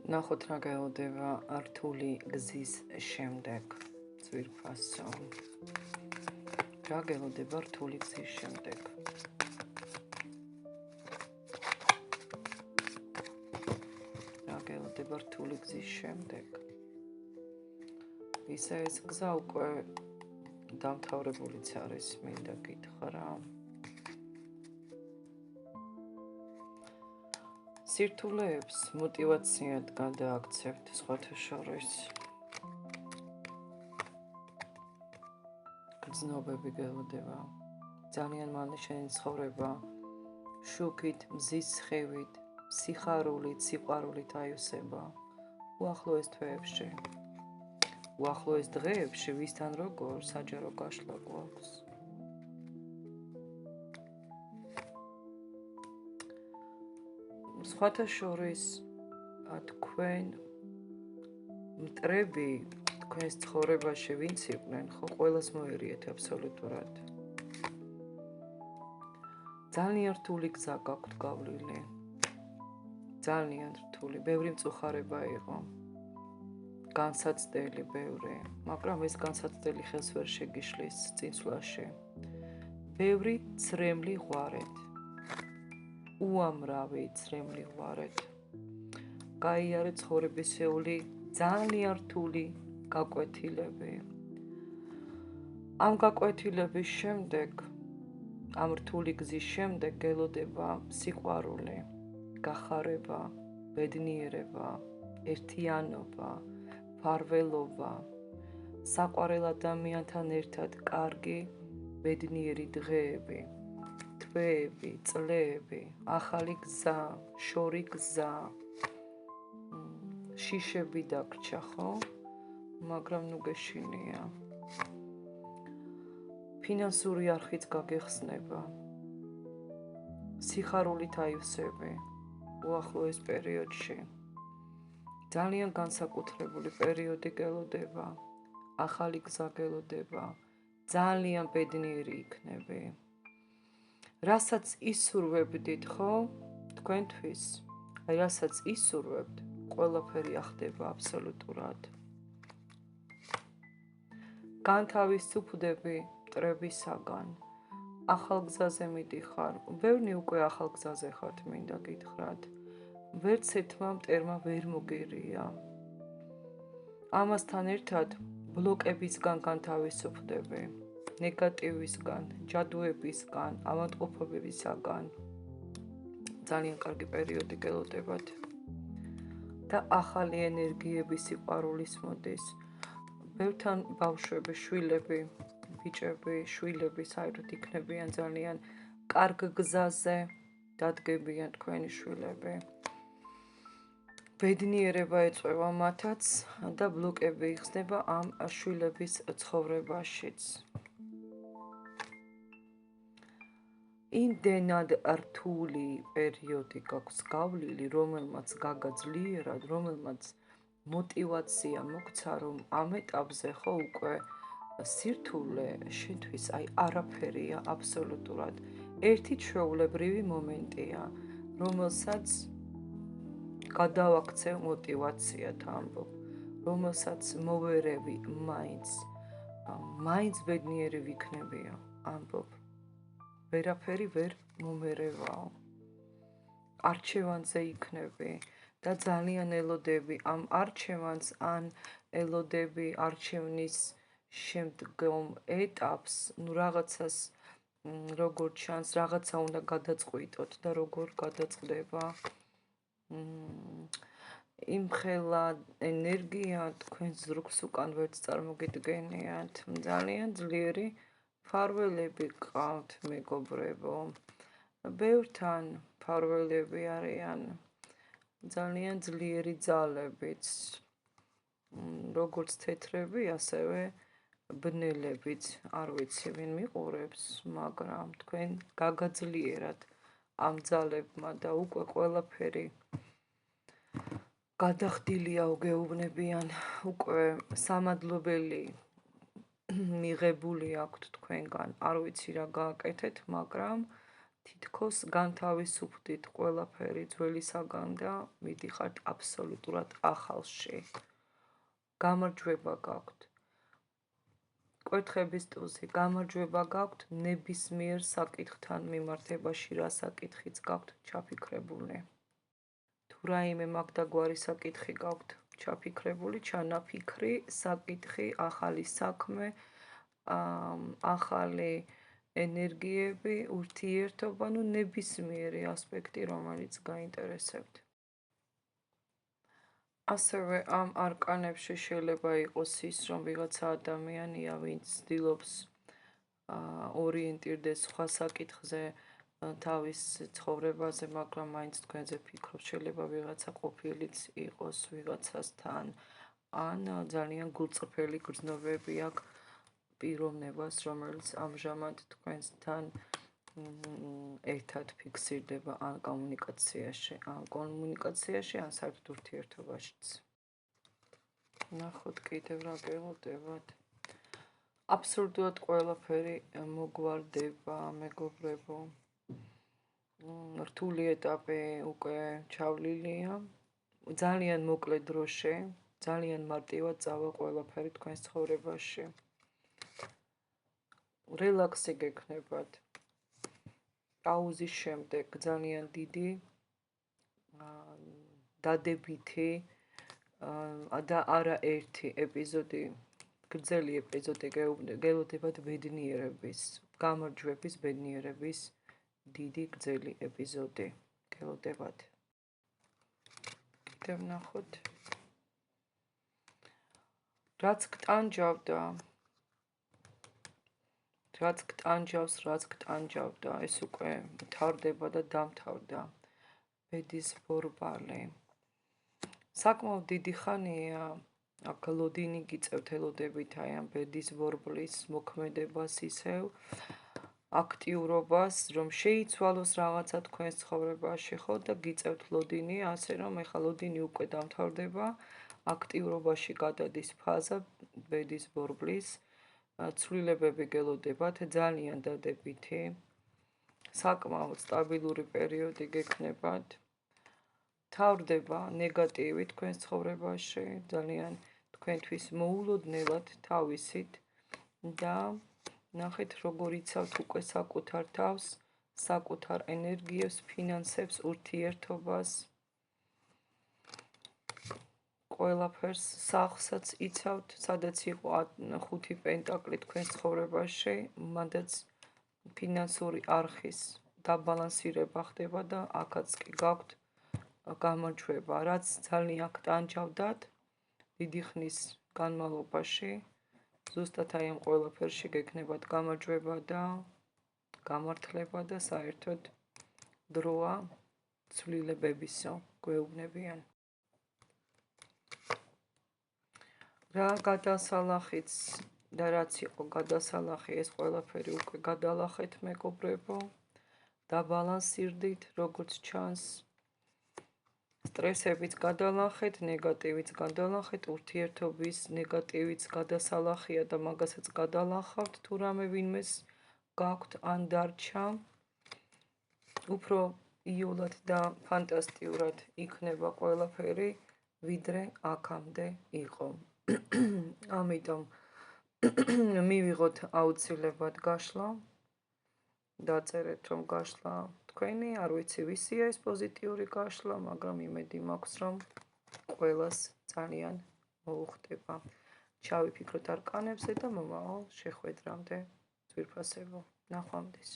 ნახოთ რა გეოდება რთული გზის შემდეგ ძვირფასო. რა გეოდება რთული გზის შემდეგ. რა გეოდება რთული გზის შემდეგ. ისა ეს გზა უკვე დამთავრებულიც არის, მინდა გითხრა. სირთულეებს მოტივაციად გადააქცევთ სხვათა შორის. გრძნობები გელოდება. ძალიან მალე შენი ცხოვრება შუქით, მზის სხივით, სიხარულით, სიყვარულით აივსება. უახლოეს თვეებში. უახლოეს დღეებში ვისთან როგორ საჯარო გაშლა გვაქვს. სხვათა შორის თქვენ მტრები თქვენს ცხოვრებაში ვინც იყვნენ, ხო ყველას მოერიეთ აბსოლუტურად. ძალიან რთული გზა გაქვთ გავლილი. ძალიან რთული, ბევრი მწუხარება იყო. განსაცდელი ბევრი, მაგრამ ეს განსაცდელი ხელს ვერ შეგიშლის წინსვლაში. ბევრი ცრემლი ღვარეთ. უამრავი ცრემლი ღვარეთ. გაიარე ცხოვრებისეული ძალიან რთული გაკვეთილები. ამ გაკვეთილების შემდეგ, ამ რთული გზის შემდეგ გელოდება სიყვარული, გახარება, ბედნიერება, ერთიანობა, ფარველობა, საყვარელ ადამიანთან ერთად კარგი, ბედნიერი დღეები, თვეები, წლები, ახალი გზა, შორი გზა, შიშები დაგრჩა, ხო? მაგრამ ნუ გეშინია. ფინანსური არხით გაგეხსნება. სიხარულით აივსები უახლოეს პერიოდში. ძალიან განსაკუთრებული პერიოდი გელოდება. ახალი გზა გელოდება. ძალიან ბედნიერი იქნები. რასაც ისურვებდით, ხო? თქვენთვის, რასაც ისურვებთ, ყველაფერი ახდება აბსოლუტურად. განთავისუფლდები მტრებისაგან. ახალ გზაზე მიდიხარ. ბევრი უკვე ახალ გზაზე ხართ, მინდა გითხრათ. ვერც ერთმა მტერმა ვერ მოგერია. ამასთან ერთად ბლოკებისგან განთავისუფლდები. ნეგატივისგან, ჯადოებისგან, ავადმყოფობებისგან. ძალიან კარგი პერიოდი გელოდებათ. და ახალი ენერგიები სიყვარულის მოდის. ბევრთან ბავშვები, შვილები, ბიჭები, შვილები საერთოდ იქნებიან ძალიან კარგ გზაზე, დადგებიან თქვენი შვილები. ბედნიერება ეწვევა მათაც და ბლოკები იხსნება ამ შვილების ცხოვრებაშიც. იმდენად რთული პერიოდი გაქვს გავლილი, რომელმაც გაგაძლიერად, რომელმაც მოტივაცია მოგცა, რომ ამ ეტაპზე ხო უკვე სირთულე შენთვის აი არაფერია აბსოლუტურად. ერთი ჩვეულებრივი მომენტია, რომელსაც გადავაქცევ მოტივაციად ამბობ, რომელსაც მოვერევი მაინც ბედნიერი ვიქნებია ამბობ. ვერაფერი ვერ მომერევაო. არჩევანზე იქნები და ძალიან ელოდები ამ არჩევანს ან ელოდები არჩევნის შემდგომ ეტაპს, ნუ რაღაცას როგორ ჩანს, რაღაცა უნდა გადაწყვიტოთ და როგორ გადაწყდება. იმხელა ენერგია თქვენ ზრუქს უკან ვერც წარმოგიდგენიათ. ძალიან ძლიერი ფარველები გყავთ, მეგობრებო. ბევრთან ფარველები არიან. ძალიან ძლიერი ძალებიც. როგორც თეთრები, ასევე ბნელებიც. არ ვიცი ვინ მიყურებს, მაგრამ თქვენ გაგაძლიერათ ამ ძალებმა და უკვე ყველაფერი გადახდილია უგეუბნებიან, უკვე სამადლობელი მიღებული აქვთ თქვენგან. არ ვიცი რა გააკეთეთ, მაგრამ თითქოს განთავისუფლდით ყველაფერი ძველისაგან და მიდიხართ აბსოლუტურად ახალში. გამარჯვება გაქვთ. კვერთხების ტუზი, გამარჯვება გაქვთ ნებისმიერ საკითხთან მიმართებაში, რა საკითხიც გაქვთ ჩაფიქრებული. თუ რაიმე მაგდაგვარი საკითხი გაქვთ ჩაფიქრებული, ჩანაფიქრი, საკითხი, ახალი საქმე, ახალი ენერგიები, ურთიერთობა, ნებისმიერი ასპექტი, რომელიც გაინტერესებთ. ასევე ამ არკანებში შეიძლება იყოს ის, რომ ვიღაცა ადამიანია, ვინც ცდილობს ორიენტირდეს სხვა საკითხზე თავის ცხოვრებაზე, მაგრამ მაინც თქვენზე ფიქრობს, შეიძლება ვიღაცა ყოფილიც იყოს ვიღაცასთან, ან ძალიან გულწრფელი გრძნობები აქვს პიროვნებას, რომელიც ამჟამად თქვენთან ერთად ფიქსირდება ან კომუნიკაციაში, ან საერთოდ ურთიერთობაშიც. ნახოთ კიდევ რა გელოდებათ. აბსოლუტურად ყველაფერი მოგვარდება, მეგობრებო. რთული ეტაპი უკვე ჩავლილია. ძალიან მოკლე დროში, ძალიან მარტივად წავა ყველაფერი თქვენს ცხოვრებაში. რელაქსი გექნებათ. პაუზის შემდეგ ძალიან დიდი დადებითი და არაერთი ეპიზოდი, გრძელი ეპიზოდი გელოდებათ ბედნიერების, გამარჯვების, ბედნიერების დიდი გრძელი ეპიზოდი გელოდებათ. კიდევ ნახოთ. რაც გტანჯავდა, რაც გტანჯავდა, ეს უკვე მთავრდება და დამთავრდა. ბედის ბორბალი. საკმაოდ დიდი ხანია, აქ ლოდინი გიწევთ ელოდებით აი ამ ბედის ბორბლის მოქმედებას ისევ, აქტიურობას, რომ შეიცვალოს რაღაცა თქვენს ცხოვრებაში, ხო და გიწევთ ლოდინი, ასე რომ ეხლა ლოდინი უკვე დამთავრდება, აქტიურობაში გადადის ფაზა ბედის ბორბლის. ცვლილებები გელოდებათ ძალიან დადებითი, საკმაოდ სტაბილური პერიოდი გექნებათ. თავრდება ნეგატივი თქვენს ცხოვრებაში, ძალიან თქვენთვის მოულოდნელად თავისით და ნახეთ როგორ იცავთ უკვე საკუთარ თავს, საკუთარ ენერგიებს, ფინანსებს, ურთიერთობას. ყველაფერს სახლსაც იცავთ, სადაც იყო 5 პენტაკლი თქვენს ცხოვრებაში, მანდაც ფინანსური არხის დაბალანსირება ხდება და აქაც კი გაქვთ გამარჯვება, რაც ძალიან გტანჯავდათ დიდი ხნის განმავლობაში, ზუსტად აი ამ ყველაფერში გექნებათ გამარჯვება და გამართლება და საერთოდ დროა ცვლილებებისო გვეუბნებიან. რა გადასალახიც და რაც იყო გადასალახი, ეს ყველაფერი უკვე გადალახეთ, მეგობრებო. დაბალანსირდით, როგორც ჩანს. სტრესებიც გადალახეთ, ნეგატივიც გადალახეთ, ურთიერთობის ნეგატივიც გადასალახია და მაგასაც გადალახავთ, თუ რამე ვინმეს გაქვთ ან დარჩა. უფრო იოლად და ფანტასტიურად იქნება ყველაფერი, ვიდრე აქამდე იყო. ამიტომ მივიღოთ აუცილებლად გაშლა, დაწერეთ რომ გაშლა თქვენი, არ ვიცი ვისია ეს პოზიტიური გაშლა, მაგრამ იმედი მაქვს რომ ყველას ძალიან მოუხდება. ჩავიფიქროთ არკანებზე და მომავალ შეხვედრამდე, ძვირფასებო, ნახვამდის.